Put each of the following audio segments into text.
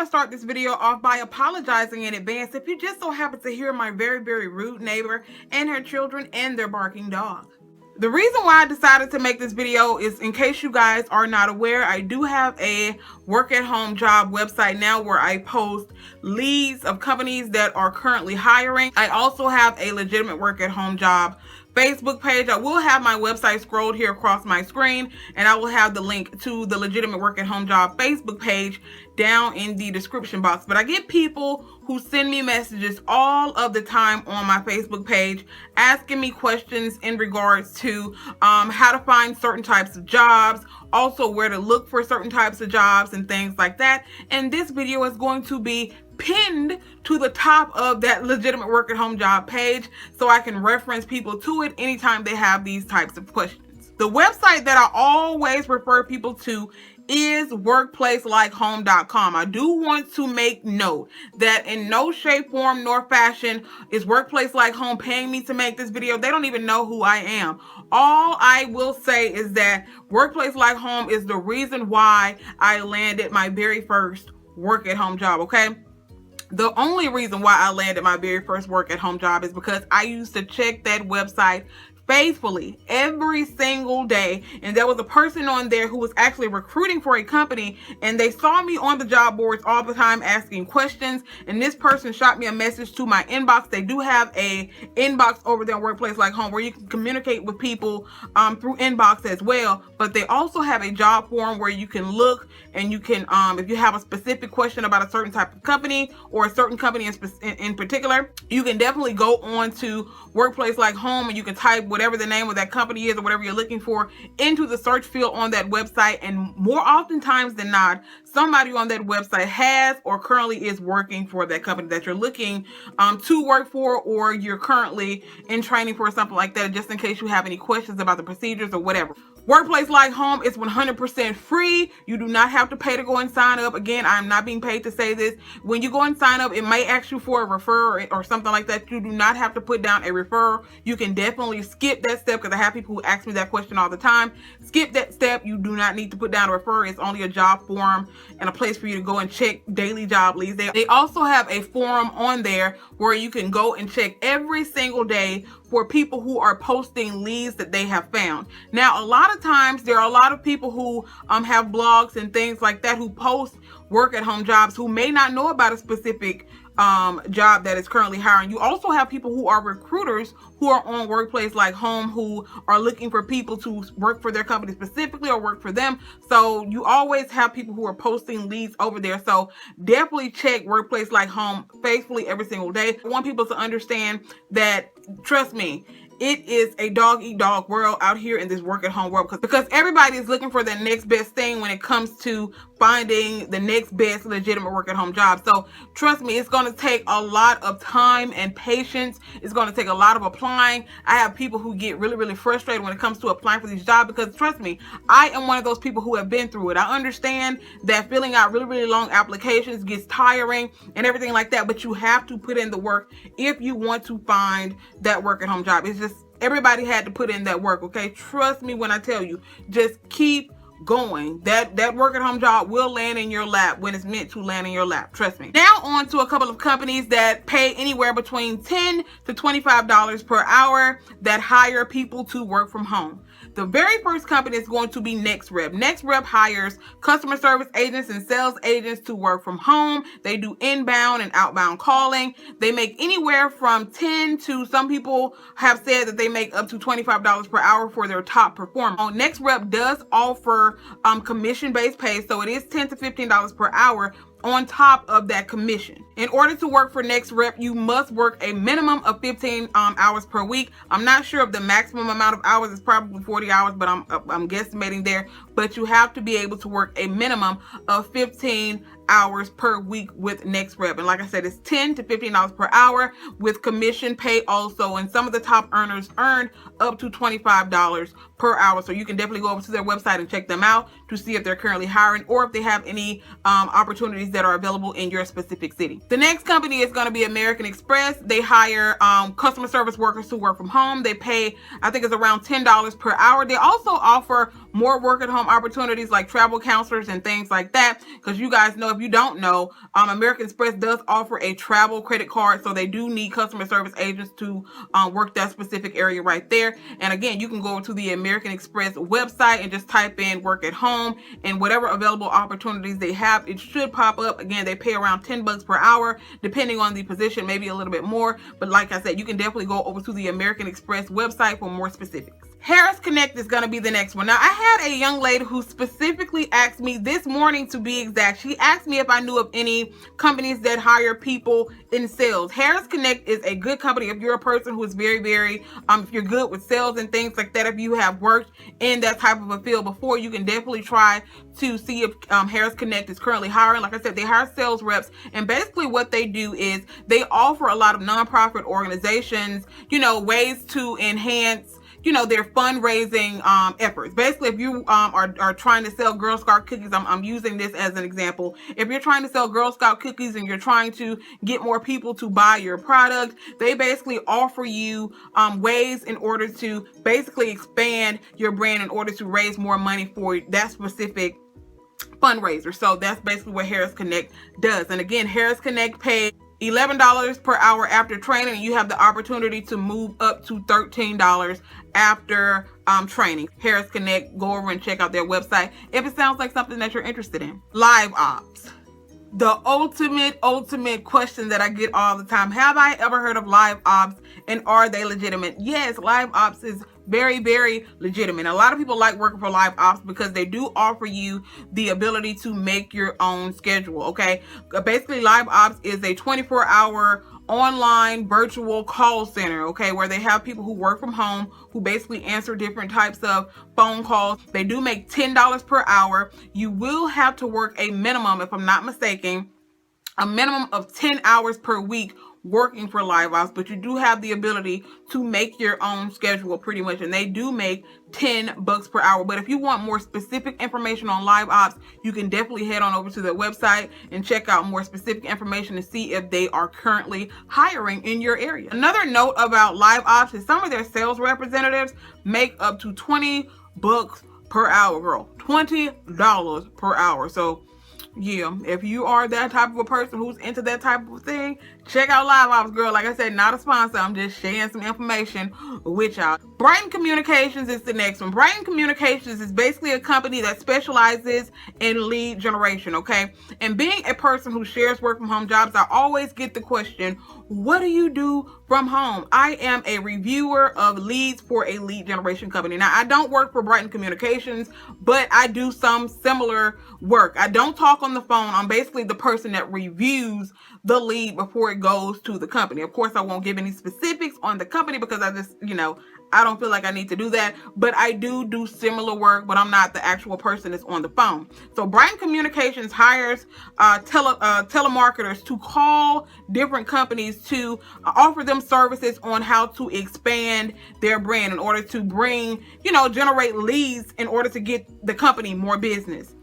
want to start this video off by apologizing in advance if you just so happen to hear my very, very rude neighbor and her children and their barking dog. The reason why I decided to make this video is, in case you guys are not aware, I do have a work-at-home job website now where I post leads of companies that are currently hiring. I also have a legitimate work-at-home job Facebook page. I will have my website scrolled here across my screen, and I will have the link to the legitimate work-at-home job Facebook page down in the description box. But I get people who send me messages all of the time on my Facebook page asking me questions in regards to how to find certain types of jobs, also where to look for certain types of jobs and things like that. And this video is going to be pinned to the top of that legitimate work-at-home job page so I can reference people to it anytime they have these types of questions. The website that I always refer people to is WORKPLACELIKEHOME.com. I do want to make note that in no shape, form, nor fashion is Workplace Like Home paying me to make this video. They don't even know who I am. All I will say is that Workplace Like Home is the reason why I landed my very first work-at-home job, okay? The only reason why I landed my very first work-at-home job is because I used to check that website faithfully every single day, and there was a person on there who was actually recruiting for a company, and they saw me on the job boards all the time asking questions, and this person shot me a message to my inbox. They do have a inbox over there on Workplace Like Home where you can communicate with people through inbox as well, but they also have a job forum where you can look and you can if you have a specific question about a certain type of company or a certain company in particular, you can definitely go on to Workplace Like Home and you can type whatever the name of that company is or whatever you're looking for into the search field on that website, and more oftentimes than not, somebody on that website has or currently is working for that company that you're looking to work for, or you're currently in training for something like that, just in case you have any questions about the procedures or whatever. Workplace Like Home is 100% free. You do not have to pay to go and sign up. Again, I'm not being paid to say this. When you go and sign up, it may ask you for a referral or something like that. You do not have to put down a referral. You can definitely skip that step, because I have people who ask me that question all the time. Skip that step. You do not need to put down a referral. It's only a job forum and a place for you to go and check daily job leads. They also have a forum on there where you can go and check every single day for people who are posting leads that they have found. Now, a lot of times there are a lot of people who have blogs and things like that who post work-at-home jobs who may not know about a specific job that is currently hiring. You also have people who are recruiters who are on Workplace Like Home who are looking for people to work for their company specifically or work for them. So you always have people who are posting leads over there. So definitely check Workplace Like Home faithfully every single day. I want people to understand that, trust me, it is a dog-eat-dog world out here in this work-at-home world, because everybody is looking for the next best thing when it comes to finding the next best legitimate work-at-home job. So trust me, it's going to take a lot of time and patience. It's going to take a lot of applying. I have people who get really, really frustrated when it comes to applying for these jobs, because trust me, I am one of those people who have been through it. I understand that filling out really, really long applications gets tiring and everything like that, but you have to put in the work if you want to find that work-at-home job. It's just, everybody had to put in that work, okay? Trust me when I tell you, just keep going. That work-at-home job will land in your lap when it's meant to land in your lap. Trust me. Now on to a couple of companies that pay anywhere between $10 to $25 per hour that hire people to work from home. The very first company is going to be NexRep. NexRep hires customer service agents and sales agents to work from home. They do inbound and outbound calling. They make anywhere from 10 to, some people have said that they make up to $25 per hour for their top performer. NexRep does offer commission-based pay, so it is $10 to $15 per hour on top of that commission. In order to work for NexRep, you must work a minimum of 15 hours per week. I'm not sure if the maximum amount of hours is probably 40 hours, but I'm guesstimating there. But you have to be able to work a minimum of 15 hours per week with NexRep. And like I said, it's $10 to $15 per hour with commission pay also. And some of the top earners earned up to $25 per hour. So you can definitely go over to their website and check them out to see if they're currently hiring or if they have any opportunities that are available in your specific city. The next company is going to be American Express. They hire customer service workers who work from home. They pay, I think it's around $10 per hour. They also offer more work at home opportunities like travel counselors and things like that, because you guys know, if you don't know, American Express does offer a travel credit card, so they do need customer service agents to work that specific area right there. And again, you can go to the American Express website and just type in work at home, and whatever available opportunities they have, it should pop up. Again, they pay around $10 per hour depending on the position, maybe a little bit more, but like I said, you can definitely go over to the American Express website for more specifics. Harrahs Connect is going to be the next one. Now, I had a young lady who specifically asked me this morning, to be exact. She asked me if I knew of any companies that hire people in sales. Harrahs Connect is a good company if you're a person who is very, if you're good with sales and things like that. If you have worked in that type of a field before, you can definitely try to see if Harrahs Connect is currently hiring. Like I said, they hire sales reps, and basically what they do is they offer a lot of nonprofit organizations, ways to enhance their fundraising efforts. Basically, if you are trying to sell Girl Scout cookies, I'm using this as an example. If you're trying to sell Girl Scout cookies and you're trying to get more people to buy your product, they basically offer you ways in order to basically expand your brand in order to raise more money for that specific fundraiser. So that's basically what Harrahs Connect does. And again, Harrahs Connect pays $11 per hour after training, and you have the opportunity to move up to $13 after training. Harrahs Connect, go over and check out their website if it sounds like something that you're interested in. LiveOps. The ultimate question that I get all the time. Have I ever heard of LiveOps, and are they legitimate? Yes, LiveOps is very legitimate. A lot of people like working for LiveOps because they do offer you the ability to make your own schedule. Okay, basically LiveOps is a 24-hour online virtual call center, okay, where they have people who work from home who basically answer different types of phone calls. They do make $10 per hour. You will have to work a minimum, if I'm not mistaken, a minimum of 10 hours per week working for LiveOps, but you do have the ability to make your own schedule pretty much, and they do make $10 per hour. But if you want more specific information on LiveOps, you can definitely head on over to their website and check out more specific information to see if they are currently hiring in your area. Another note about LiveOps is some of their sales representatives make up to $20 per hour, girl. $20 per hour. So yeah, if you are that type of a person who's into that type of thing, check out LiveOps, girl. Like I said, not a sponsor. I'm just sharing some information with y'all. Brighten Communications is the next one. Brighten Communications is basically a company that specializes in lead generation, okay? And being a person who shares work from home jobs, I always get the question, what do you do from home? I am a reviewer of leads for a lead generation company. Now, I don't work for Brighten Communications, but I do some similar work. I don't talk on the phone. I'm basically the person that reviews the lead before it goes to the company. Of course, I won't give any specifics on the company because I just, I don't feel like I need to do that, but I do similar work, but I'm not the actual person that's on the phone. So Brighten Communications hires telemarketers to call different companies to offer them services on how to expand their brand in order to bring, generate leads in order to get the company more business.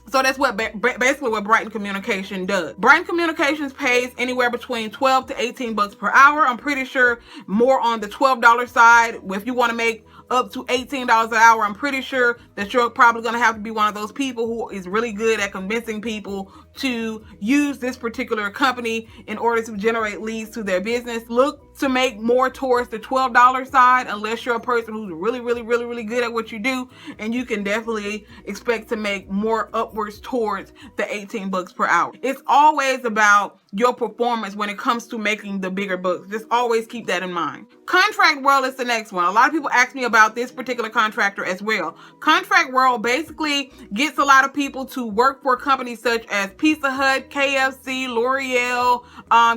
So that's what basically what Brighten Communication does. Brighten Communications pays anywhere between $12 to $18 per hour. I'm pretty sure more on the $12 side. If you want to make up to $18 an hour, I'm pretty sure that you're probably going to have to be one of those people who is really good at convincing people to use this particular company in order to generate leads to their business. Look to make more towards the $12 side unless you're a person who's really good at what you do, and you can definitely expect to make more upwards towards the $18 per hour. It's always about your performance when it comes to making the bigger bucks. Just always keep that in mind. Contract World is the next one. A lot of people ask me about this particular contractor as well. Contract World basically gets a lot of people to work for companies such as Pizza Hut, KFC, L'Oreal.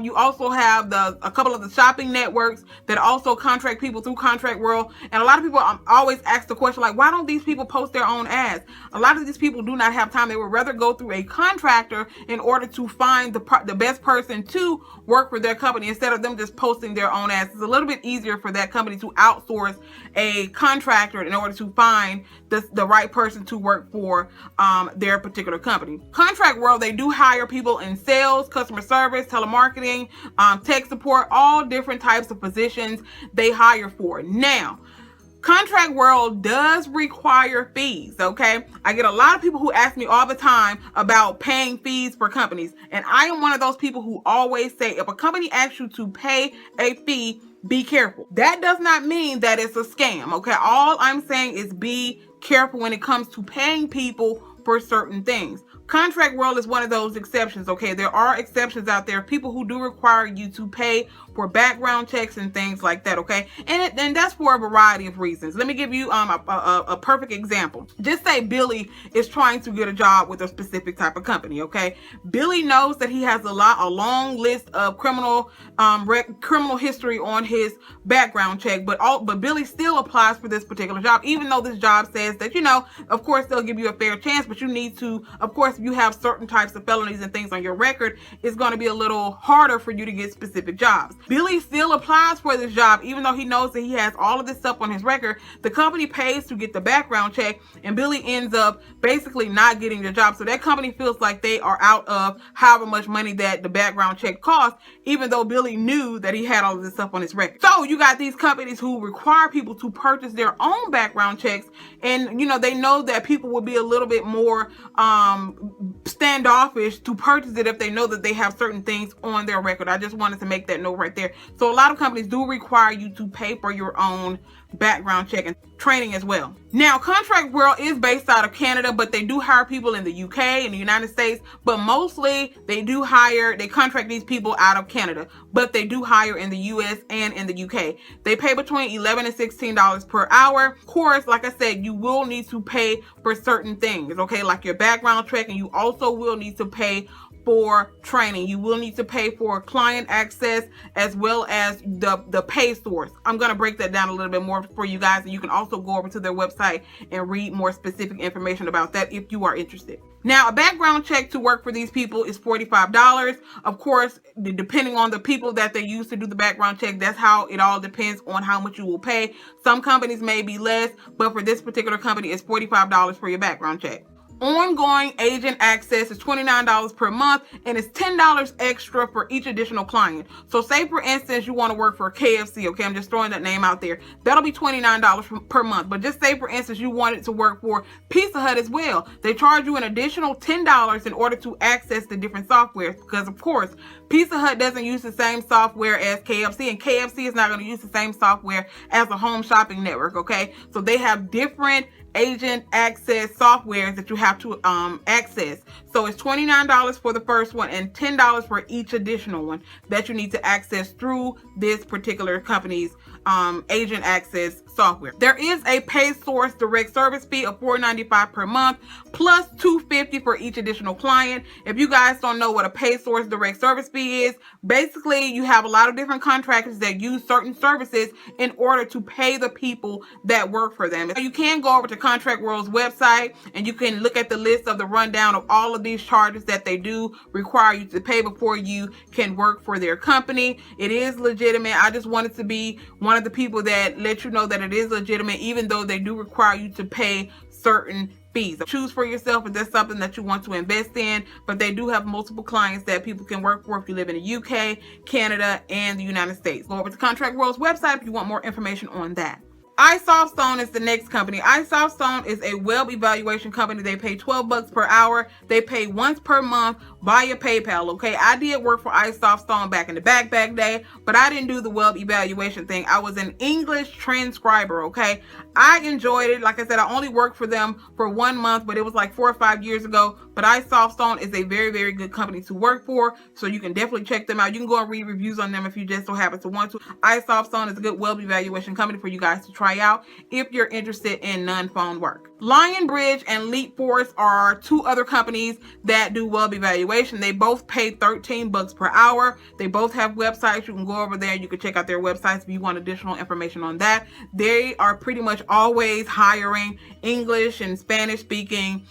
You also have a couple of the shopping shopping networks that also contract people through Contract World. And a lot of people always ask the question, like, why don't these people post their own ads? A lot of these people do not have time. They would rather go through a contractor in order to find the best person to work for their company instead of them just posting their own ads. It's a little bit easier for that company to outsource a contractor in order to find the right person to work for their particular company. Contract World, they do hire people in sales, customer service, telemarketing, tech support, all different types of positions they hire for. Now, Contract World does require fees, okay? I get a lot of people who ask me all the time about paying fees for companies. And I am one of those people who always say, if a company asks you to pay a fee, be careful. That does not mean that it's a scam, okay? All I'm saying is be careful when it comes to paying people for certain things. Contract World is one of those exceptions, okay? There are exceptions out there, people who do require you to pay for background checks and things like that, okay? And that's for a variety of reasons. Let me give you a perfect example. Just say Billy is trying to get a job with a specific type of company, okay? Billy knows that he has a long list of criminal history on his background check, but Billy still applies for this particular job, even though this job says that, you know, of course they'll give you a fair chance, but you need to, of course, if you have certain types of felonies and things on your record, it's going to be a little harder for you to get specific jobs. Billy still applies for this job, even though he knows that he has all of this stuff on his record. The company pays to get the background check, and Billy ends up basically not getting the job. So that company feels like they are out of however much money that the background check costs, even though Billy knew that he had all of this stuff on his record. So you got these companies who require people to purchase their own background checks, and, you know, they know that people will be a little bit more standoffish to purchase it if they know that they have certain things on their record. I just wanted to make that note right there. So a lot of companies do require you to pay for your own background check and training as well. Now, Contract World is based out of Canada, but they do hire people in the UK and the United States, but mostly they contract these people out of Canada, but they do hire in the US and in the UK. They pay between $11 and $16 per hour. Of course, like I said, you will need to pay for certain things, okay, like your background check, and you also will need to pay for training. You will need to pay for client access as well as the pay source. I'm going to break that down a little bit more for you guys, and you can also go over to their website and read more specific information about that if you are interested. Now, a background check to work for these people is $45. Of course, depending on the people that they use to do the background check, that's how it all depends on how much you will pay. Some companies may be less, but for this particular company, it's $45 for your background check. Ongoing agent access is $29 per month, and it's $10 extra for each additional client. So say, for instance, you want to work for KFC, okay? I'm just throwing that name out there. That'll be $29 per month. But just say, for instance, you wanted to work for Pizza Hut as well. They charge you an additional $10 in order to access the different softwares, because, of course, Pizza Hut doesn't use the same software as KFC, and KFC is not going to use the same software as a home shopping network, okay? So they have different agent access softwares that you have to access. So it's $29 for the first one and $10 for each additional one that you need to access through this particular company's agent access software. There is a pay source direct service fee of $4.95 per month plus $2.50 for each additional client. If you guys don't know what a pay source direct service fee is, basically you have a lot of different contractors that use certain services in order to pay the people that work for them. You can go over to Contract World's website and you can look at the list of the rundown of all of these charges that they do require you to pay before you can work for their company. It is legitimate. I just wanted to be one of the people that let you know that it is legitimate, even though they do require you to pay certain fees. Choose for yourself if that's something that you want to invest in, but they do have multiple clients that people can work for if you live in the UK, Canada, and the United States. Go over to Contract World's website if you want more information on that. iSoftStone is the next company. iSoftStone is a web evaluation company. They pay $12 per hour. They pay once per month via PayPal, okay? I did work for iSoftStone back in the back day, but I didn't do the web evaluation thing. I was an English transcriber, okay? I enjoyed it. Like I said, I only worked for them for 1 month, but it was like 4 or 5 years ago. but iSoftStone is a very, very good company to work for, so you can definitely check them out. You can go and read reviews on them if you just so happen to want to. iSoftStone is a good web evaluation company for you guys to try out if you're interested in non-phone work. LionBridge and Leapforce are two other companies that do web evaluation. They both pay $13 per hour. They both have websites. You can go over there. You can check out their websites if you want additional information on that. They are pretty much always hiring English and Spanish speaking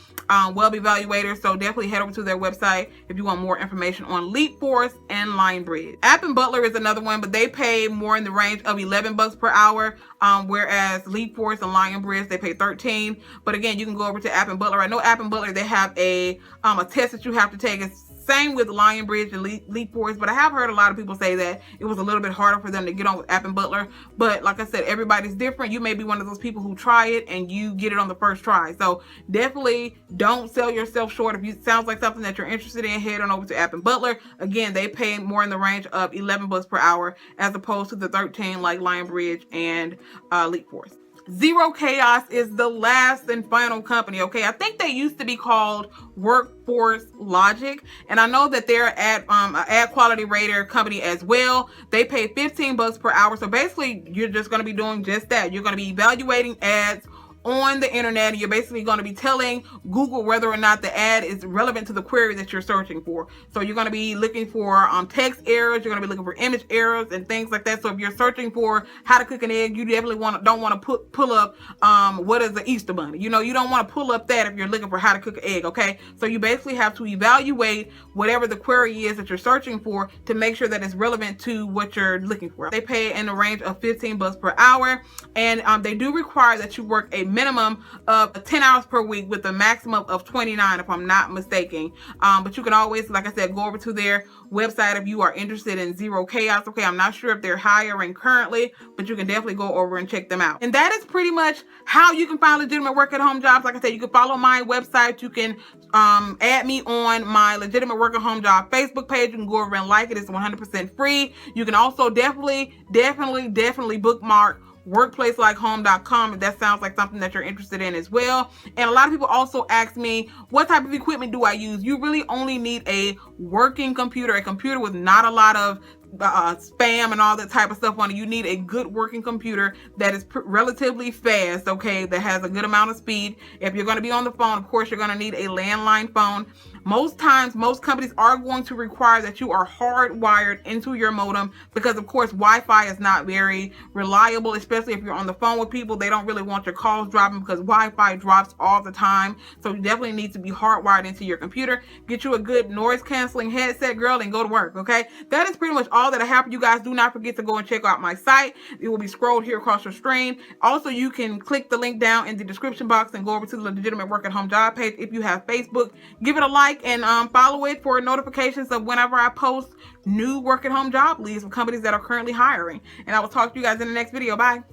web evaluators, so definitely head over to their website if you want more information on Leapforce and LionBridge. Appen Buttler is another one, but they pay more in the range of $11 per hour, whereas Leapforce and LionBridge, they pay $13. But again, you can go over to Appen Buttler. I know Appen Buttler, they have a test that you have to take. It's same with LionBridge and Leapforce, but I have heard a lot of people say that it was a little bit harder for them to get on with Appen Buttler. But like I said, everybody's different. You may be one of those people who try it and you get it on the first try. So definitely don't sell yourself short. If it sounds like something that you're interested in, head on over to Appen Buttler. Again, they pay more in the range of $11 per hour as opposed to the 13 like LionBridge and Leapforce. ZeroChaos is the last and final company, okay? I think they used to be called Workforce Logic, and I know that they're at an ad quality rater company as well. They pay $15 per hour, so basically you're just going to be doing just that. You're going to be evaluating ads on the internet, and you're basically going to be telling Google whether or not the ad is relevant to the query that you're searching for. So you're going to be looking for text errors, you're going to be looking for image errors and things like that. So if you're searching for how to cook an egg, you definitely don't want to pull up what is the Easter bunny. You know, you don't want to pull up that if you're looking for how to cook an egg, okay? So you basically have to evaluate whatever the query is that you're searching for to make sure that it's relevant to what you're looking for. They pay in the range of $15 per hour, and they do require that you work a minimum of 10 hours per week with a maximum of 29 if I'm not mistaken. But you can always, like I said, go over to their website if you are interested in ZeroChaos. Okay, I'm not sure if they're hiring currently, but you can definitely go over and check them out. And that is pretty much how you can find legitimate work at home jobs. Like I said, you can follow my website. You can add me on my legitimate work at home job Facebook page. You can go over and like it. It's 100% free. You can also definitely bookmark WORKPLACELIKEHOME.com if that sounds like something that you're interested in as well. And a lot of people also ask me, what type of equipment do I use? You really only need a working computer, a computer with not a lot of spam and all that type of stuff on it. You need a good working computer that is relatively fast, okay, that has a good amount of speed. If you're going to be on the phone, of course, you're going to need a landline phone. Most times, most companies are going to require that you are hardwired into your modem because, of course, Wi-Fi is not very reliable, especially if you're on the phone with people. They don't really want your calls dropping because Wi-Fi drops all the time. So you definitely need to be hardwired into your computer. Get you a good noise-canceling headset, girl, and go to work, okay? That is pretty much all that I have for you guys. Do not forget to go and check out my site. It will be scrolled here across your screen. Also, you can click the link down in the description box and go over to the legitimate work at home job page. If you have Facebook, give it a like and follow it for notifications of whenever I post new work at home job leads from companies that are currently hiring. And I will talk to you guys in the next video. Bye.